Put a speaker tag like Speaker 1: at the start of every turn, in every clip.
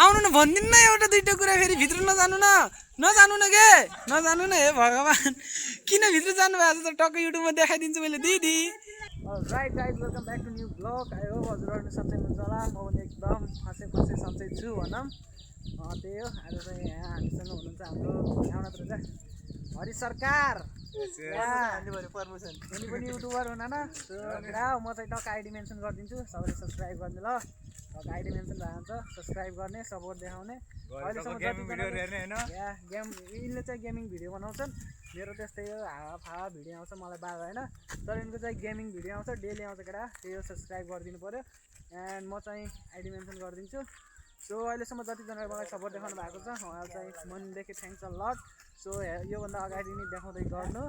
Speaker 1: आउनु न भन्दिन न एउटा दुईटा कुरा फेरि भित्र नजानु न नजानु न के नजानु न हे भगवान किन भित्र जानु भएको छ त टक्क युट्युबमा देखाइदिन्छु मैले दिदी right guys welcome back to new blog I hope हजुरहरू सन्चै हुनुहुन्छ होला म पनि एकदम फसे सन्चै छु भनौँ त्यही हो आज चाहिँ यहाँ हामीसँग हुनुहुन्छ हाम्रो गाउँ नत्र हरि सरकार पनि युट्युबर हुन न म चाहिँ टक्क आइडी मेन्सन गरिदिन्छु सबैले सब्सक्राइब गर्ने ल टक्क आइडी मेन्सन रहन्छ सब्सक्राइब गर्ने सपोर्ट देखाउने अहिलेसम्म गेम यिनले चाहिँ गेमिङ भिडियो बनाउँछन् मेरो त्यस्तै हो हावा भिडियो आउँछ मलाई बाघ होइन तर यिनको चाहिँ गेमिङ भिडियो आउँछ डेली आउँछ केटा त्यही हो सब्सक्राइब गरिदिनु पऱ्यो एन्ड म चाहिँ आइडी मेन्सन गरिदिन्छु सो अहिलेसम्म जतिजनाले मलाई सपोर्ट देखाउनु भएको छ उहाँलाई चाहिँ मनदेखि थ्याङ्क्स अ लट सो योभन्दा अगाडि नै देखाउँदै गर्नु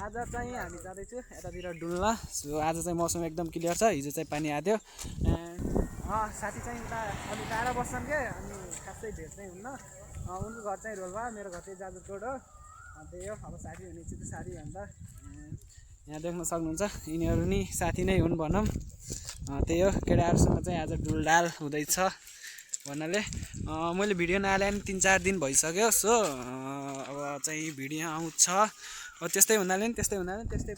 Speaker 1: आज चाहिँ हामी जाँदैछु यतातिर डुल्न सो आज चाहिँ मौसम एकदम क्लियर छ हिजो चाहिँ पानी आएको थियो एन्ड साथी चाहिँ उता अलिक टाढा बस्छन् क्या अनि खासै भेट चाहिँ हुन्न उनको घर चाहिँ रोल्पा मेरो घर चाहिँ जाजरकोट हो त्यही हो अब साथी हुने चाहिँ साथी भन्दा यहाँ देख्न सक्नुहुन्छ यिनीहरू नि साथी नै हुन् भनौँ त्यही हो केटाहरूसँग चाहिँ आज डुलडाल हुँदैछ भन्नाले मैले भिडियो नहाले नि 3-4 दिन भइसक्यो सो अब चाहिँ भिडियो आउँछ त्यस्तै हुनाले त्यस्तै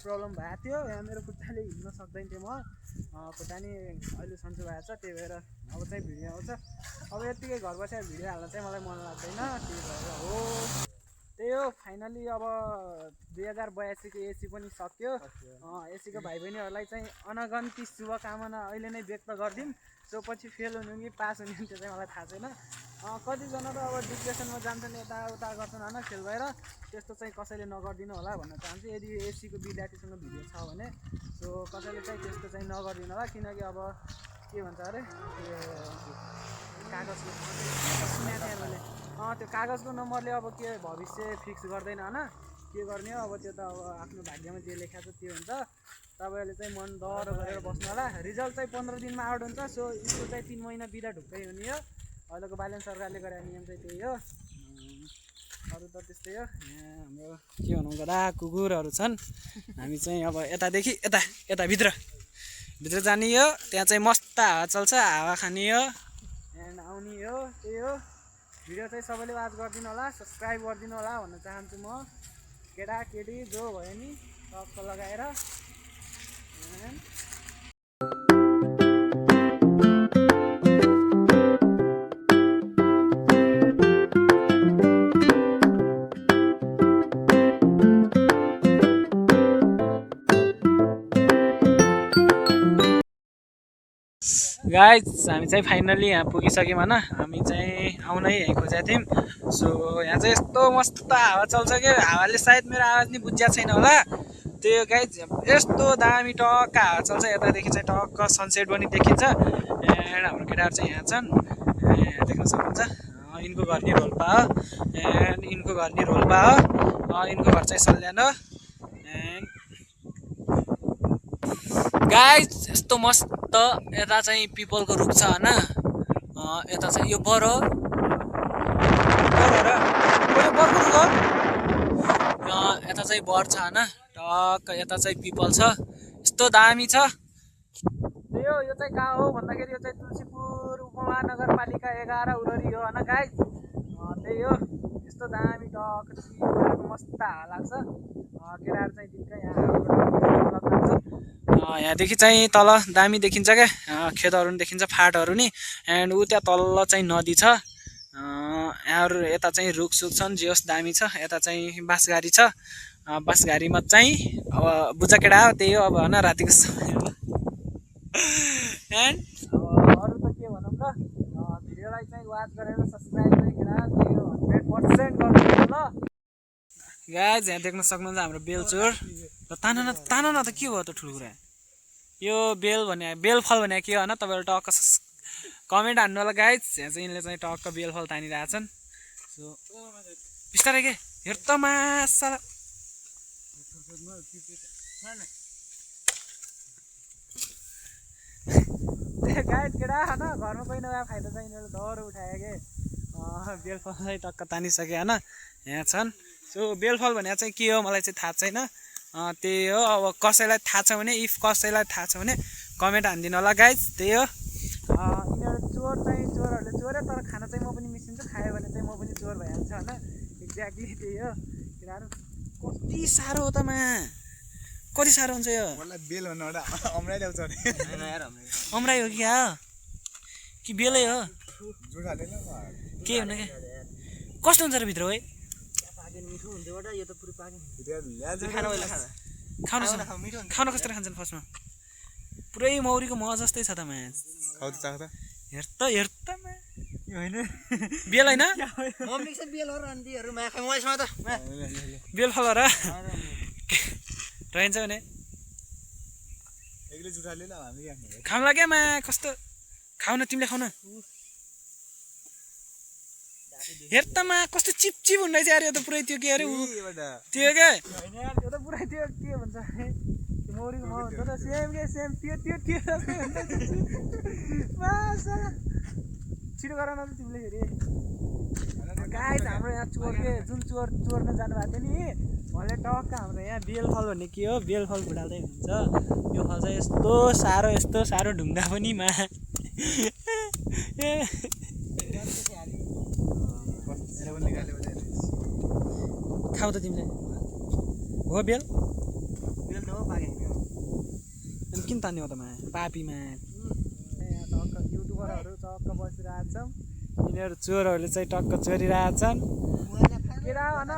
Speaker 1: प्रब्लम भएको थियो यहाँ मेरो खुट्टाले हिँड्न सक्दैन थियो म खुट्टा नि अहिले सन्चो भएको छ त्यही भएर अब चाहिँ भिडियो आउँछ अब यत्तिकै घर बसेर भिडियो हाल्न चाहिँ मलाई मन लाग्दैन त्यही भएर हो त्यही हो फाइनली अब 2082 को एसी पनि सक्यो एसीको भाइ बहिनीहरूलाई चाहिँ अनगन्ती शुभकामना अहिले नै व्यक्त गरिदिउँ सो पछि फेल हुनु कि पास हुने त्यो चाहिँ मलाई थाहा छैन कतिजना त अब डिप्रेसनमा जान्छन् यताउता गर्छन् होइन फेल भएर त्यस्तो चाहिँ कसैले नगरिदिनु होला भन्न चाहन्छु यदि एसीको विद्यार्थीसँग भिडियो छ भने सो कसैले चाहिँ त्यस्तो चाहिँ नगरिदिनु होला किनकि अब के भन्छ अरे कागजको सुनेको थिएँ मैले त्यो कागजको नम्बरले अब के भविष्य फिक्स गर्दैन होइन के गर्ने हो अब त्यो त अब आफ्नो भाग्यमा जे लेखाएको छ त्यो हुन्छ तपाईँहरूले चाहिँ मन डर गरेर बस्नु होला रिजल्ट चाहिँ 15 दिनमा आउट हुन्छ सो स्कुल चाहिँ 3 महिना बिदा ढुक्कै हुने हो अहिलेको बालन सरकारले गरेको नियम चाहिँ त्यही हो अरू त त्यस्तै हो यहाँ हाम्रो के भनौँ गर्दा कुकुरहरू छन् हामी चाहिँ अब यतादेखि यता भित्र जाने हो त्यहाँ चाहिँ मस्त हावा चल्छ हावा खाने हो एन्ड आउने हो त्यही हो भिडियो चाहिँ सबैले वाच गरिदिनु होला सब्सक्राइब गरिदिनु होला भन्न चाहन्छु म केटाकेटी जो भयो नि टक्क लगाएर गाइज हामी चाहिँ फाइनली यहाँ पुगिसक्यौँ होइन हामी चाहिँ आउनै यहीँ खोजेको थियौँ सो यहाँ चाहिँ यस्तो मस्त हावा चल्छ क्या हावाले सायद मेरो आवाज नि बुझिएको छैन होला त्यो गाइज यस्तो दामी टक्क हावा चल्छ यतादेखि चाहिँ टक्क सनसेट पनि देखिन्छ एन्ड हाम्रो केटाहरू चाहिँ यहाँ छन् यहाँ देख्न सक्नुहुन्छ यिनको घर नि रोल्पा हो एन्ड यिनको घर नि रोल्पा हो यिनको घर चाहिँ सल्यान हो एन्ड गाइज यस्तो मस्त यता चाहिँ पिपलको रुख छ होइन यता चाहिँ यो बर हो यता चाहिँ बर छ होइन टक्क यता चाहिँ पिपल छ यस्तो दामी छ त्यही हो यो चाहिँ कहाँ हो भन्दाखेरि यो चाहिँ तुलसीपुर उपमहानगरपालिका 11 उररी हो होइन गाइज त्यही हो यस्तो दामी टक्क मस्त हावा लाग्छ केटाहरू चाहिँ दिनकै यहाँ यहाँदेखि चाहिँ तल दामी देखिन्छ क्या खेतहरू नि देखिन्छ फाटहरू नि एन्ड ऊ त्यहाँ तल चाहिँ नदी छ यहाँहरू यता चाहिँ रुखसुख छन् जे होस् दामी छ यता चाहिँ बाँसघारी छ बाँसघारीमा चाहिँ अब बुझा केटा हो त्यही हो अब होइन रातिको समय हो एन्ड अरू त के भनौँ त भिडियोलाई चाहिँ वाच गरेर सब्सक्राइब चाहिँ केटा त्यही हो 100% गर्नु ल गाइज यहाँ देख्न सक्नुहुन्छ हाम्रो बेलचोर र तान न त के भयो त ठुलो कुरा यो बेलफल भने के हो होइन तपाईँहरू टक्क कमेन्ट हान्नु होला गाइज यहाँ चाहिँ यिनले चाहिँ टक्क बेलफल तानिरहेछन् सो बिस्तारै के हेर त मासा गाइज केटा होइन घरमा कोही नभए फाइदा चाहिँ यिनीहरूले डर उठायो कि बेलफल चाहिँ टक्क तानिसक्यो होइन यहाँ छन् सो बेलफल भने चाहिँ के हो मलाई चाहिँ थाहा छैन त्यही हो अब कसैलाई थाहा छ भने इफ कसैलाई थाहा छ भने कमेन्ट हानिदिनु होला गाइज त्यही हो यिनीहरू चोरहरूले चोरे तर खाना चाहिँ म होइन एक्ज्याक्टली त्यही हो केटाहरू कति साह्रो हो त मा कति साह्रो हुन्छ यो
Speaker 2: बेल भन्नु अमराइ ल्याउँछ
Speaker 1: अमराइ हो कि बेलै हो के हुन क्या कस्तो हुन्छ र भित्र है खाना कस्तो खान्छन् फर्स्टमा पुरै मौरीको मह जस्तै छ त मा हेर त होइन बेल होइन बेल फल र रहन्छ भने खाउँला क्या मा कस्तो खाऊ न तिमीले खाऊ न हेर त मा कस्तो चिप हुँदैछ यार यो त पुरै त्यो के अरे त्यो क्या यो त पुरै त्यो के भन्छ मौरीको मह हुन्छ त सेम त्यो छिटो गर न त तिमीले फेरि गाइस हाम्रो यहाँ जुन चोर्न जानुभएको थियो नि उहाँले टक्क हाम्रो यहाँ बेलफल भन्ने के हो बेलफल फुटाल्दै हुन्छ यो फल चाहिँ यस्तो साह्रो ढुङ्गा पनि मा खाऊ त तिमीले हो बेल त हो अनि किन तान्ने हो त मा पापीमा यहाँ टक्क युट्युबरहरू टक्क बसिरहेको छन् यिनीहरू चोरहरूले चाहिँ टक्क चोरिरहेछन् केटा होइन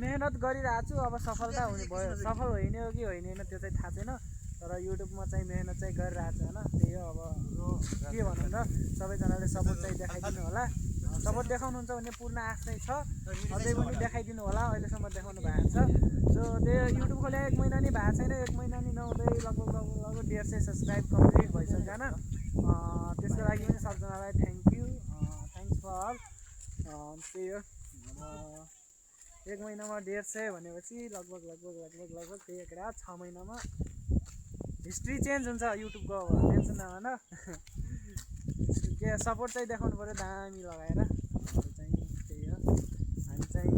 Speaker 1: मेहनत गरिरहेको छु अब सफलता हुने भयो सफल होइन हो कि होइन त्यो चाहिँ थाहा छैन तर युट्युबमा चाहिँ मेहनत चाहिँ गरिरहेको छु होइन त्यही हो अब के भनौँ र सबैजनाले सपोर्ट चाहिँ देखाइदिनु होला सपोर्ट देखाउनुहुन्छ भने पूर्ण आश चाहिँ छ अझै पनि देखाइदिनु होला अहिलेसम्म देखाउनु भएको छ सो त्यो युट्युब खोले 1 महिना नि भएको छैन 1 महिना नि नहुँदै लगभग 150 सब्सक्राइब कम्प्लिट भइसक्यो होइन त्यसको लागि पनि सबजनालाई थ्याङ्क्स फर त्यही हो अब 1 महिनामा 150 भनेपछि लगभग त्यही कुरा 6 महिनामा हिस्ट्री चेन्ज हुन्छ युट्युबको टेन्सन नभन के सपोर्ट चाहिँ देखाउनु पऱ्यो दामी लगाएर चाहिँ त्यही हो हामी चाहिँ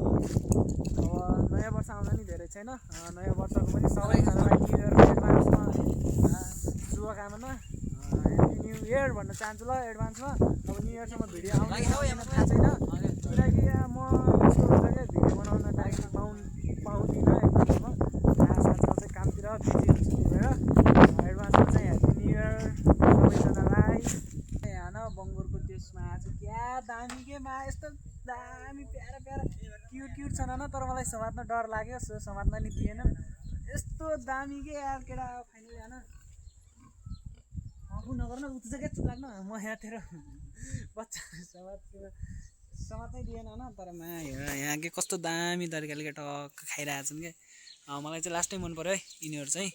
Speaker 1: अब नयाँ वर्ष आउँदा नि धेरै छैन नयाँ वर्षको पनि सबैजनालाई न्यु इयर एडभान्समा शुभकामना ह्याप्पी न्यु इयर भन्न चाहन्छु ल एडभान्समा अब न्यु इयरसम्म भिडियो आउँदैन थाहा छैन किनकि म यस्तो हुन्छ क्या भिडियो बनाउन टाइम पाउँदिनँ एकदमसम्म साथसाथमा चाहिँ कामतिर बिजी हुन्छु त्यही भएर एडभान्समा चाहिँ ह्याप्पी न्यु इयर सबैजनालाई बङ्गुरको त्यसमा चाहिँ क्या दामी के मा यस्तो दामी प्यारा क्युट छन् होइन तर मलाई समात्न डर लाग्यो सो समात्न नि दिएन यस्तो दामी के यार केटा फाइनली होइन आफू नगर न उठ्छ क्या चुप लाग्न म यहाँ तेरो बच्चा समात्नै दिएन होइन तर मा यहाँ के कस्तो दामी तरिकाले के टक्क खाइरहेछन् क्या मलाई चाहिँ लास्टै मन पऱ्यो है यिनीहरू चाहिँ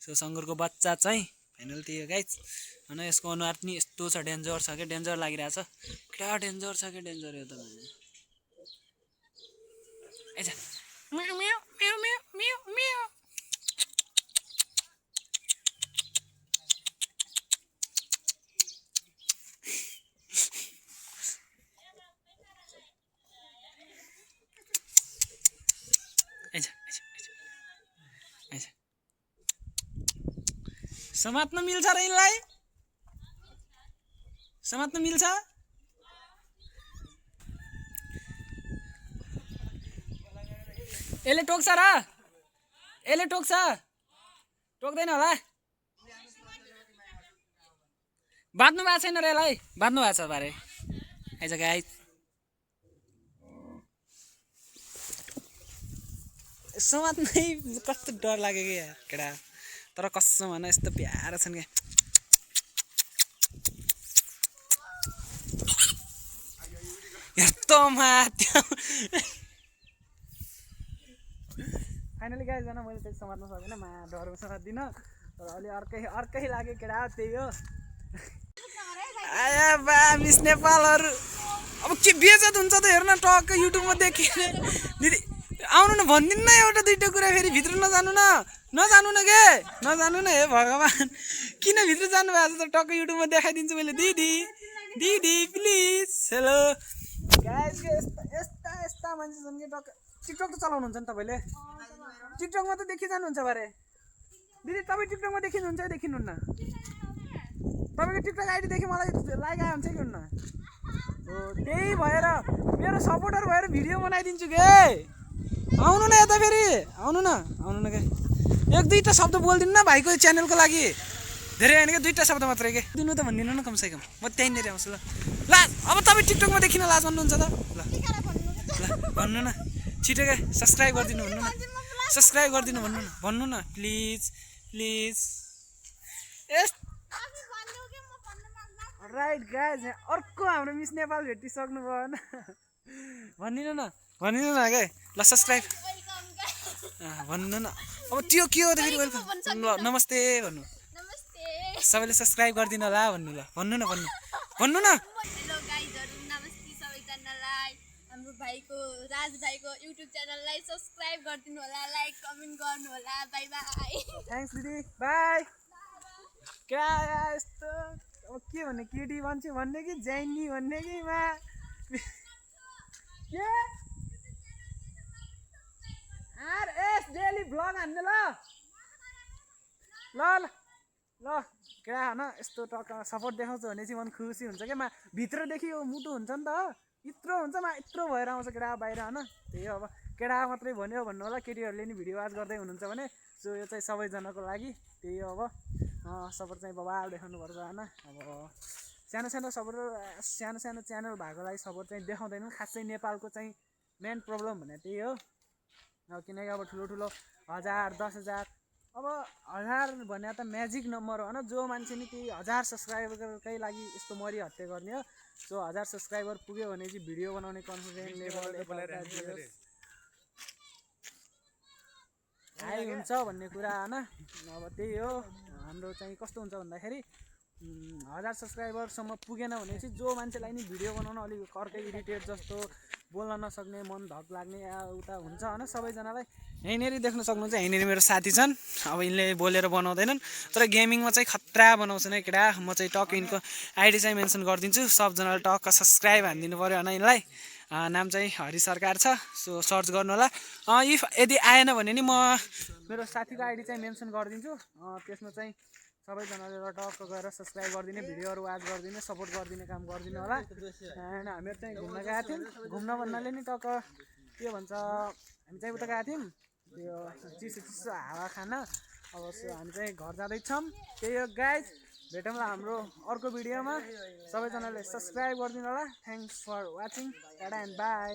Speaker 1: सो सङ्गुरको बच्चा चाहिँ फाइनल त्यही हो गाइज होइन यसको अनुहार पनि यस्तो छ डेन्जर छ क्या डेन्जर लागिरहेछ क्या डेन्जर छ क्या डेन्जर यो त आइज समात्न मिल्छ र यिनलाई समात्न मिल्छ यसले टोक्छ र यसले टोक्छ टोक्दैन होला बाँध्नु भएको छैन र यसलाई बाँध्नु भएको छ बारे आइज गाइस समात्नै कस्तो डर लाग्यो कि यार केटा तर कसम भन यस्तो प्यारा छन् क्या यस्तोमा फाइनली गाइस जान मैले चाहिँ समात्न सकिनँ मा डरको समात्दिनँ तर अलि अर्कै लाग्यो केटा त्यही हो आया बा मिस नेपालहरू अब के बेइज्जत हुन्छ त हेर्न टक्क युट्युबमा देखिने दिदी आउनु न भन्दिनु न एउटा दुईवटा कुरा फेरि भित्र नजानु न के नजानु न हे भगवान् किन भित्र जानु भएको छ त टक्क युट्युबमा देखाइदिन्छु मैले दिदी प्लिज हेलो गाइस यस्ता मान्छे छन् कि टक्क टिकटक त चलाउनुहुन्छ नि तपाईँले टिकटकमा त देखिजानुहुन्छ बारे दिदी तपाईँ टिकटकमा देखिनुहुन्छ कि देखिनुहुन्न तपाईँको टिकटक आइडीदेखि मलाई लाइक आयो हुन्छ कि हुन्न हो त्यही भएर मेरो सपोर्टर भएर भिडियो बनाइदिन्छु के आउनु न यता फेरि आउनु न के एक दुईवटा शब्द बोलिदिनु न भाइको च्यानलको लागि धेरै होइन क्या 2टा शब्द मात्रै के दिनु त भनिदिनु न कमसेकम म त्यहीँनिर आउँछु ल अब तपाईँ टिकटकमा देखिन लाज भन्नुहुन्छ त ल भन्नु न छिटो क्या सब्सक्राइब गरिदिनु भन्नु न प्लिज राइट गाइज अर्को हाम्रो मिस नेपाल भेटिसक्नु भएन भनिदिनु न क्या ल सब्सक्राइब भन्नु न अब त्यो के हो त फेरि वेलकम ल नमस्ते भन्नु सबैले सब्सक्राइब गरिदिनु होला भन्नु न
Speaker 3: हेलो गाइजहरु नमस्ते सबैजनालाई हाम्रो भाइको राज भाइको युट्युब च्यानललाई सब्स्क्राइब गरिदिनु होला लाइक कमेन्ट गर्नु होला बाइ बाइ
Speaker 1: थ्याङ्क्स दिदी बाई क्या यस्तो अब के भन्ने केटी मान्छे भन्ने कि जैनी भन्ने कि मा के आरएस डेली भ्लग हान्ने ल क्या होइन यस्तो टक्क सपोर्ट देखाउँछ भने चाहिँ मन खुसी हुन्छ क्या भित्रदेखि यो मुटु हुन्छ नि त यत्रो हुन्छ यत्रो भएर आउँछ केटा बाहिर होइन त्यही अब केटा मात्रै भन्यो भन्नु होला केटीहरूले नि भिडियो वाच गर्दै हुनुहुन्छ भने सो यो चाहिँ सबैजनाको लागि त्यही अब सपोर्ट चाहिँ बबाल देखाउनुपर्छ होइन अब सानो च्यानल भएकोलाई सपोर्ट चाहिँ देखाउँदैनौँ खासै नेपालको चाहिँ मेन प्रब्लम भने त्यही हो किनकि अब ठुलो 1000 10,000 अब 1000 भने त म्याजिक नम्बर हो होइन जो मान्छे नि त्यही 1000 सब्सक्राइबरकै लागि यस्तो मरि हत्या गर्ने हो सो 1000 सब्सक्राइबर पुग्यो भने चाहिँ भिडियो बनाउने कन्फिडेन्स लेभल हाई हुन्छ भन्ने कुरा होइन अब त्यही हो हाम्रो चाहिँ कस्तो हुन्छ भन्दाखेरि 1000 सब्सक्राइबरसम्म पुगेन भने चाहिँ जो मान्छेलाई नि भिडियो बनाउन अलिक अर्कै इरिटेट जस्तो बोल्न नसक्ने मन धक लाग्ने उता हुन्छ होइन सबैजनालाई यहीँनिर देख्न सक्नुहुन्छ यहीँनिर मेरो साथी छन् अब यिनले बोलेर बनाउँदैनन् तर गेमिङमा चाहिँ खतरा बनाउँछन् है केटा म चाहिँ टक्क यिनको आइडी चाहिँ मेन्सन गरिदिन्छु सबजनाले टक्क सब्सक्राइब हानिदिनु पऱ्यो होइन यिनलाई नाम चाहिँ हरि सरकार छ सो सर्च गर्नु होला यदि आएन भने नि म मेरो साथीको आइडी चाहिँ मेन्सन गरिदिन्छु त्यसमा चाहिँ सबैजनाले टक्क गएर सब्सक्राइब गरिदिने भिडियोहरू वाच गरिदिने सपोर्ट गरिदिने काम गरिदिनु होला एन्ड हामीहरू चाहिँ घुम्न गएको थियौँ घुम्न भन्नाले नि टक्क के भन्छ हामी चाहिँ उता गएको थियौँ त्यो चिसो हावा खान अब हामी चाहिँ घर जाँदैछौँ त्यही हो गाइज भेटौँला हाम्रो अर्को भिडियोमा सबैजनाले सब्सक्राइब गरिदिनु होला thanks for watching tata and by